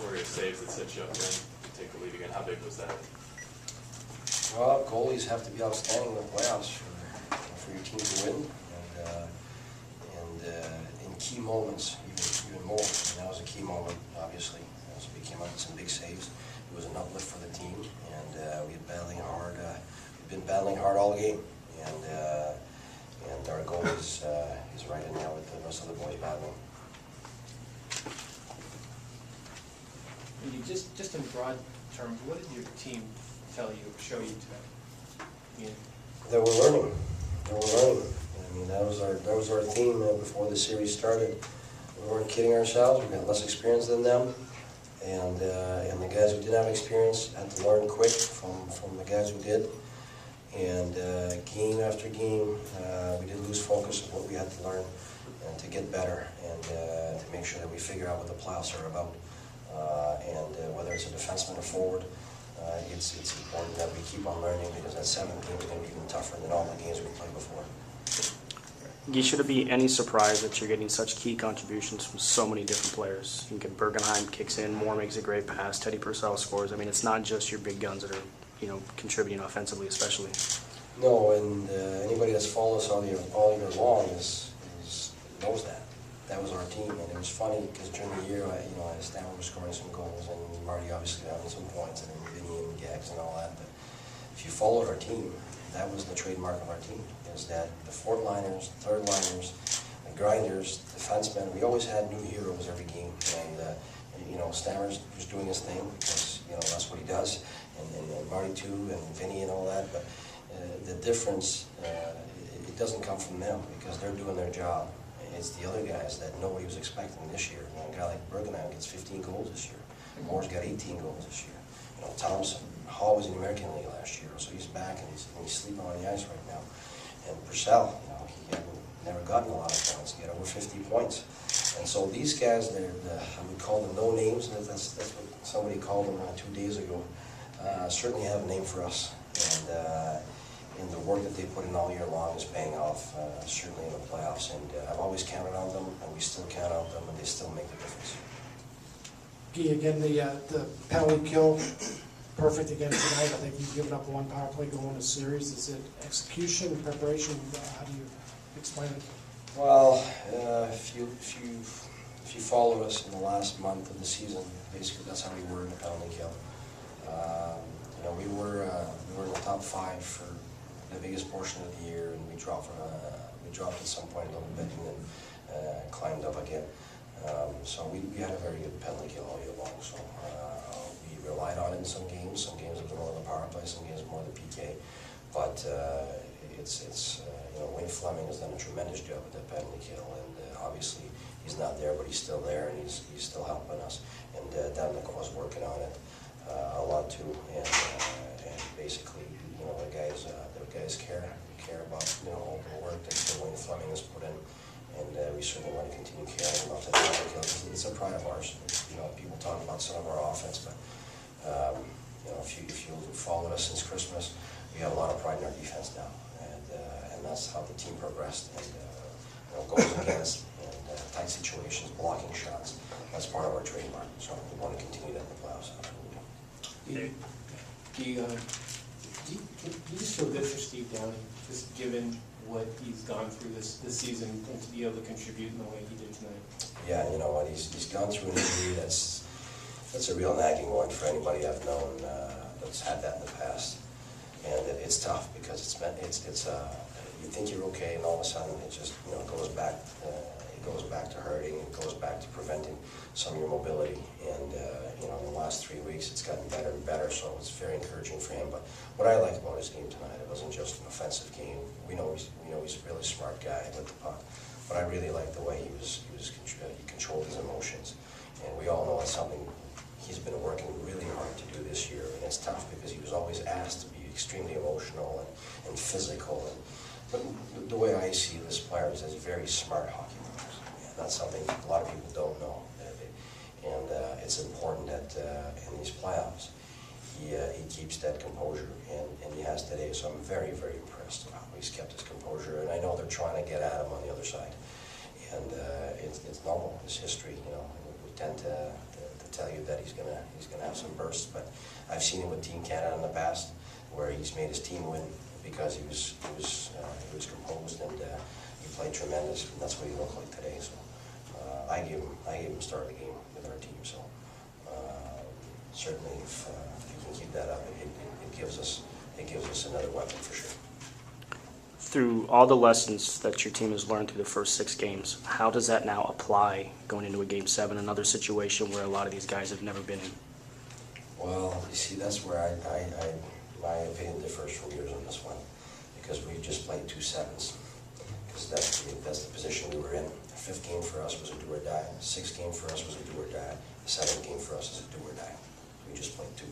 were your saves that set you up then to take the lead again? How big was that? Well, goalies have to be outstanding in the playoffs for your team to win, and in key moments, even more. And that was a key moment, obviously, as we came out with some big saves. It was an uplift for the team, and we had battling hard. We've been battling hard all game, and our goal is right in there with the rest of the boys battling. You just in broad terms, what did your team tell you, show you today? That we're learning. I mean, that was our theme before the series started. We weren't kidding ourselves. We got less experience than them, and the guys who didn't have experience had to learn quick from the guys who did. And game after game, we did lose focus of what we had to learn and to get better and to make sure that we figure out what the playoffs are about. And whether it's a defenseman or forward, it's important that we keep on learning, because that 7th game is going to be even tougher than all the games we played before. Should it be any surprise that you're getting such key contributions from so many different players? You get Bergenheim kicks in, Moore makes a great pass, Teddy Purcell scores. I mean, it's not just your big guns that are, contributing offensively, especially. No, and anybody that's followed us all year long knows that. That was our team, and it was funny because during the year, Stammer was scoring some goals, and Marty obviously having some points, and Vinny and Gags and all that. But if you followed our team, that was the trademark of our team, is that the 4th liners, 3rd liners, the grinders, defensemen, we always had new heroes every game. And Stammer was doing his thing because that's what he does, and Marty too, and Vinny and all that. But the difference, it doesn't come from them because they're doing their job. It's the other guys that nobody was expecting this year. A guy like Bergenheim gets 15 goals this year. Moore's got 18 goals this year. Thompson, Hall was in the American League last year, so he's back and he's sleeping on the ice right now. And Purcell, he had never gotten a lot of points. He had over 50 points. And so these guys, I would call them no names. That's what somebody called them 2 days ago. Certainly have a name for us. And the work that they put in all year long is paying off, certainly in the playoffs. And I've always counted on them, and we still count on them, and they still make the difference. Guy, again, the penalty kill, perfect again tonight. I think you've given up 1 power play goal in a series. Is it execution, preparation? How do you explain it? Well, if you follow us in the last month of the season, basically that's how we were in the penalty kill. We were in the top 5 for the biggest portion of the year, and we dropped at some point a little bit, and then climbed up again. So we had a very good penalty kill all year long. So we relied on it in some games. Some games a little more the power play, some games more the PK. But Wayne Fleming has done a tremendous job with that penalty kill, and obviously he's not there, but he's still there, and he's still helping us. And Dan McCaw's working on it a lot too, and basically the guys care about all the work that Wayne Fleming has put in, and we certainly want to continue caring about that penalty kill. It's a pride of ours. People talk about some of our offense, but if you followed us since Christmas, we have a lot of pride in our defense now, and that's how the team progressed. And goals against and tight situations, blocking shots. That's part of our trademark. So we want to continue that in the playoffs. Do you just feel good for Steve Downing, just given what he's gone through this season, and to be able to contribute in the way he did tonight? Yeah, you know what, he's gone through an injury that's a real nagging one for anybody I've known that's had that in the past. And it's tough because you think you're okay, and all of a sudden it just goes back. It goes back to hurting. It goes back to preventing some of your mobility. And in the last 3 weeks, it's gotten better and better. So it's very encouraging for him. But what I like about his game tonight, it wasn't just an offensive game. We know he's a really smart guy with the puck. But I really like the way he controlled his emotions. And we all know it's something he's been working really hard to do this year. And it's tough because he was always asked to be extremely emotional and physical. But the way I see this player is very smart hockey players. And that's something a lot of people don't know. And it's important that in these playoffs, he keeps that composure, and he has today. So I'm very, very impressed with how he's kept his composure. And I know they're trying to get at him on the other side. And it's normal. It's history. We tend to tell you that he's gonna have some bursts, but I've seen him with Team Canada in the past, where he's made his team win because he was composed and he played tremendous, and that's what he looked like today. So I gave him start of the game with our team. So certainly, if you can keep that up, it gives us another weapon for sure. Through all the lessons that your team has learned through the first 6 games, how does that now apply going into a Game 7, another situation where a lot of these guys have never been in? Well, you see, that's where my opinion differs from yours on this one, because we just played 2 sevens, because that's the position we were in. The 5th game for us was a do or die. The 6th game for us was a do or die. The 7th game for us is a do or die. We just played 2.